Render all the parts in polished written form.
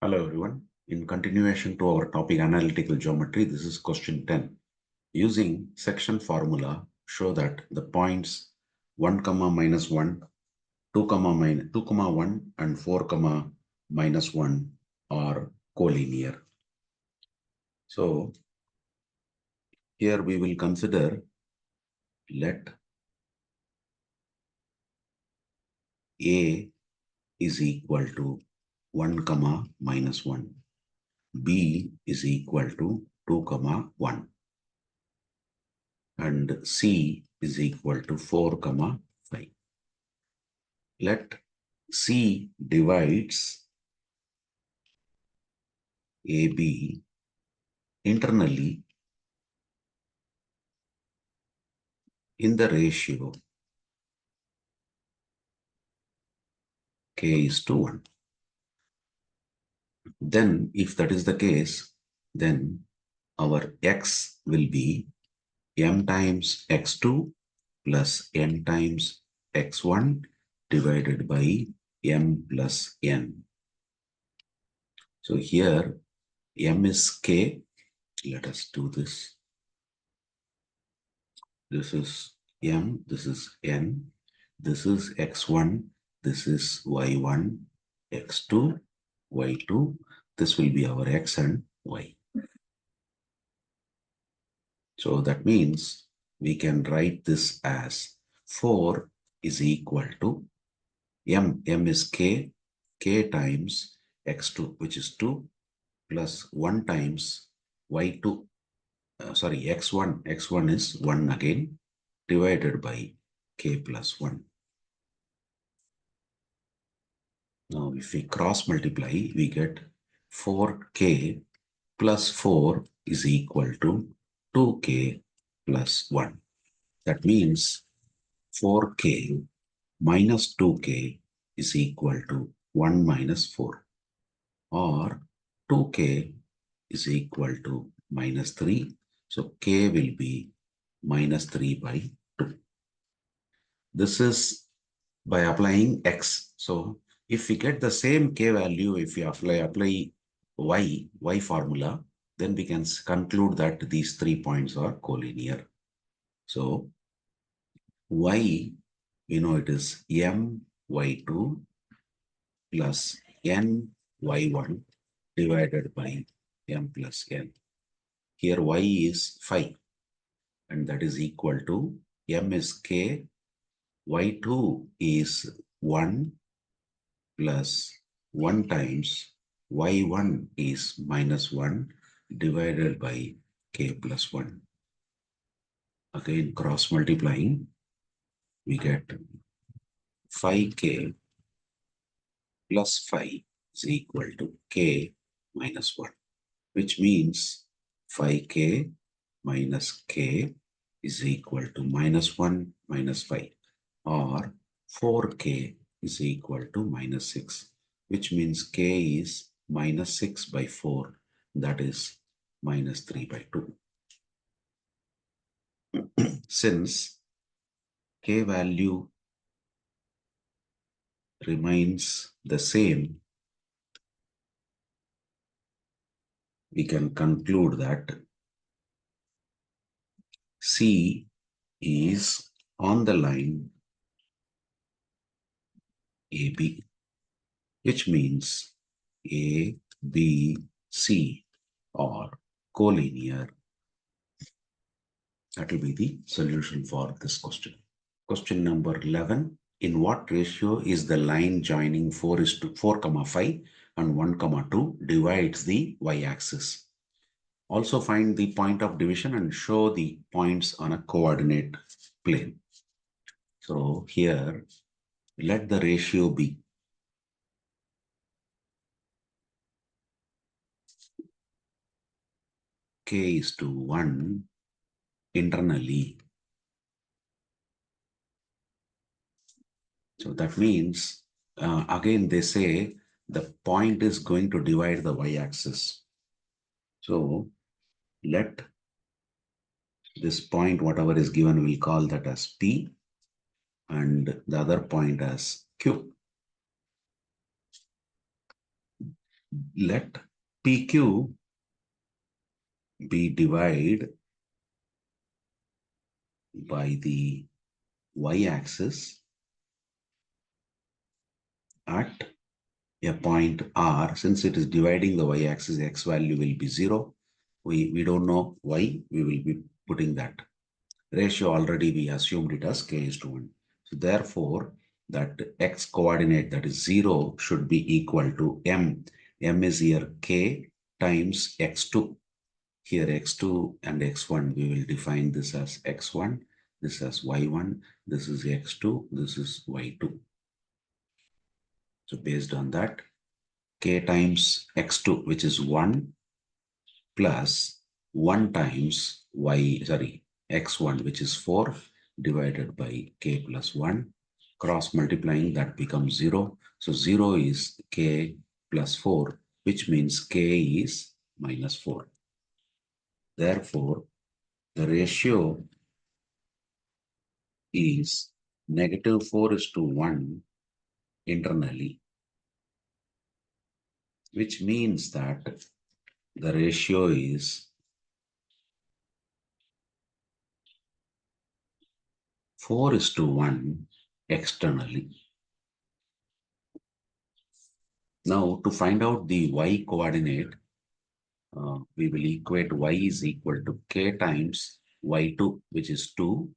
Hello everyone. In continuation to our topic analytical geometry, this is question 10. Using section formula, show that the points 1, minus 1, 2, 1 and 4, minus 1 are collinear. So here we will consider let A is equal to 1, minus 1. B is equal to 2, 1. And C is equal to 4, 5. Let C divides AB internally in the ratio K is to 1. Then if that is the case, then our X will be M times X2 plus N times X1 divided by M plus N. So here M is K. Let us do this. This is M, this is N, this is X1, this is Y1, X2, Y2. This will be our X and Y. So that means we can write this as 4 is equal to M is K times X2, which is 2, plus 1 times Y2, X1 is 1 again, divided by K plus 1. Now, if we cross multiply, we get 4K plus 4 is equal to 2K plus 1. That means 4K minus 2K is equal to 1 minus 4, or 2K is equal to minus 3. So K will be minus 3 by 2. This is by applying X. So if we get the same K value, if we apply Y formula, then we can conclude that these 3 points are collinear. So Y, we know it is M Y2 plus N Y1 divided by M plus N. Here Y is 5, and that is equal to M is K, Y2 is 1 plus 1 times Y1 is minus 1 divided by K plus 1. Again, cross multiplying, we get 5K plus 5 is equal to K minus 1, which means 5K minus K is equal to minus 1 minus 5, or 4K is equal to minus 6, which means K is minus 6 by 4, that is minus 3 by 2. Since K value remains the same, we can conclude that C is on the line AB, which means A, B, C are collinear. That will be the solution for this question. Question number 11. In what ratio is the line joining 4, 5 and 1, 2 divides the y-axis? Also find the point of division and show the points on a coordinate plane. So here, let the ratio be K is to 1 internally. So that means, again, they say the point is going to divide the y-axis. So let this point, whatever is given, we'll call that as P, and the other point as Q. let PQ be divided by the y-axis at a point R. Since it is dividing the y-axis, x value will be 0. We don't know why. We will be putting that. Ratio already we assumed it as k:1. So therefore, that x coordinate, that is 0, should be equal to m. M is here k times x2. Here x2 and x1, we will define this as x1, this as y1, this is x2, this is y2. So based on that, k times x2, which is 1, plus 1 times x1, which is 4, divided by k plus 1. Cross multiplying, that becomes 0. So 0 is k plus 4, which means k is minus 4. Therefore, the ratio is -4:1 internally, which means that the ratio is 4:1 externally. Now, to find out the y coordinate, we will equate y is equal to k times y2, which is 2,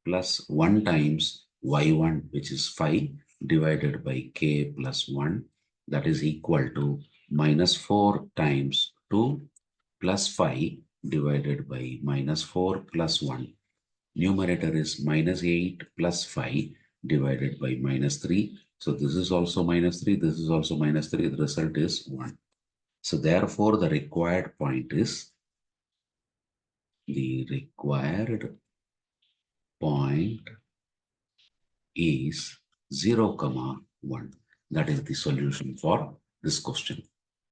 plus 1 times y1, which is 5, divided by k plus 1, that is equal to -4 times 2 plus 5 divided by -4 plus 1. Numerator is -8 plus 5 divided by -3. So this is also -3, this is also -3, the result is 1. So therefore, the required point is, the required point is 0, 1. That is the solution for this question.